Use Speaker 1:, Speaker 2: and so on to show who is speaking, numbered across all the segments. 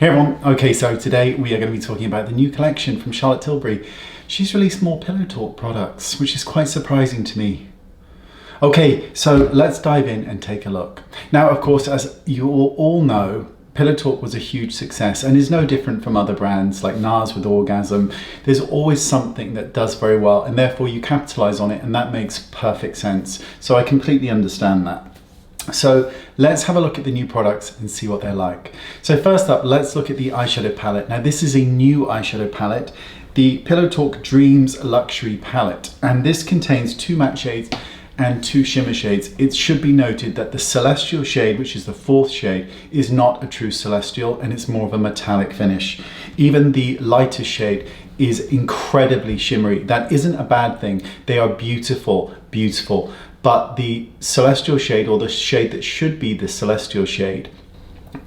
Speaker 1: Hey everyone, okay, so today we are going to be talking about the new collection from Charlotte Tilbury. She's released more Pillow Talk products, which is quite surprising to me. Okay, so let's dive in and take a look. Now, of course, as you all know, Pillow Talk was a huge success and is no different from other brands like NARS with Orgasm. There's always something that does very well and therefore you capitalize on it, and that makes perfect sense. So I completely understand that. So let's have a look at the new products and see what they're like. So first up, let's look at the eyeshadow palette. Now this is a new eyeshadow palette, the Pillow Talk Dreams Luxury Palette, and this contains 2 matte shades and 2 shimmer shades. It should be noted that the Celestial shade, which is the 4th shade, is not a true Celestial and it's more of a metallic finish. Even the lighter shade is incredibly shimmery. That isn't a bad thing. They are beautiful, beautiful. But the Celestial shade, or the shade that should be the Celestial shade,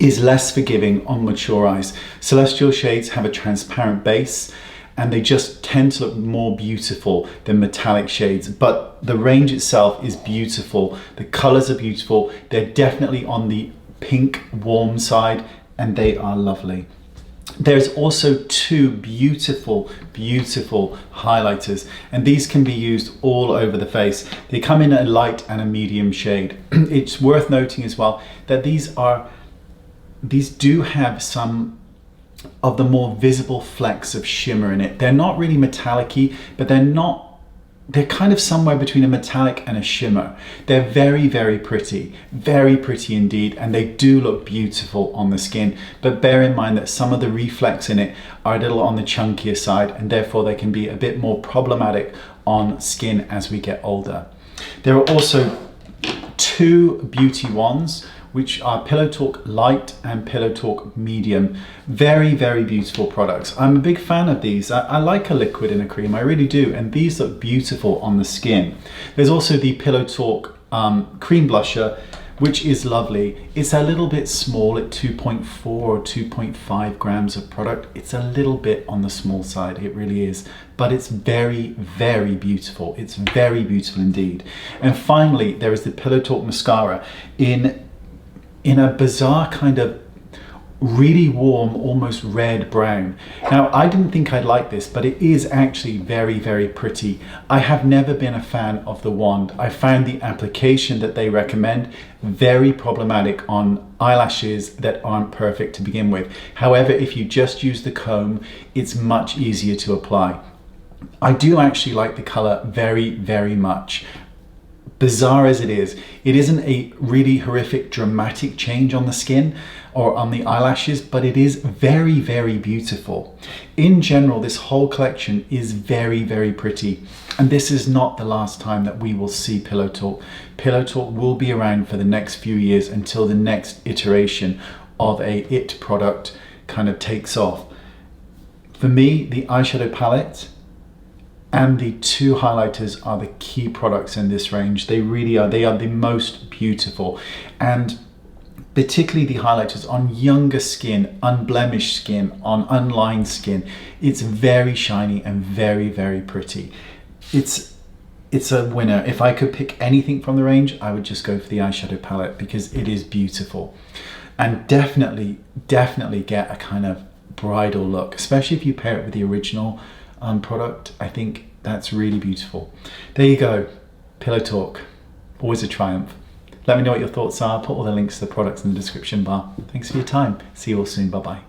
Speaker 1: is less forgiving on mature eyes. Celestial shades have a transparent base and they just tend to look more beautiful than metallic shades, but the range itself is beautiful. The colors are beautiful. They're definitely on the pink warm side and they are lovely. There's also 2 beautiful, beautiful highlighters, and these can be used all over the face. They come in a light and a medium shade. It's worth noting as well that these do have some of the more visible flecks of shimmer in it. They're not really metallic-y, but they're kind of somewhere between a metallic and a shimmer. They're very, very pretty indeed, and they do look beautiful on the skin. But bear in mind that some of the reflex in it are a little on the chunkier side, and therefore they can be a bit more problematic on skin as we get older. There are also 2 beauty wands, which are Pillow Talk Light and Pillow Talk Medium. Very, very beautiful products. I'm a big fan of these. I like a liquid and a cream, I really do, and these look beautiful on the skin. There's also the Pillow Talk Cream Blusher, which is lovely. It's a little bit small at 2.4 or 2.5 grams of product. It's a little bit on the small side, it really is, but it's very, very beautiful. It's very beautiful indeed. And finally, there is the Pillow Talk Mascara in a bizarre kind of really warm, almost red brown. Now, I didn't think I'd like this, but it is actually very, very pretty. I have never been a fan of the wand. I found the application that they recommend very problematic on eyelashes that aren't perfect to begin with. However, if you just use the comb, it's much easier to apply. I do actually like the color very, very much. Bizarre as it isn't a really horrific dramatic change on the skin or on the eyelashes, but it is very, very beautiful. In general, this whole collection is very, very pretty, and this is not the last time that we will see Pillow Talk. Pillow Talk will be around for the next few years until the next iteration of a IT product kind of takes off. For me, the eyeshadow palette and the 2 highlighters are the key products in this range. They really are. They are the most beautiful. And particularly the highlighters on younger skin, unblemished skin, on unlined skin. It's very shiny and very, very pretty. It's a winner. If I could pick anything from the range, I would just go for the eyeshadow palette because it is beautiful. And definitely, definitely get a kind of bridal look, especially if you pair it with the original product. I think that's really beautiful. There you go, Pillow Talk, always a triumph. Let me know what your thoughts are. I'll put all the links to the products in the description bar. Thanks for your time. See you all soon. Bye bye.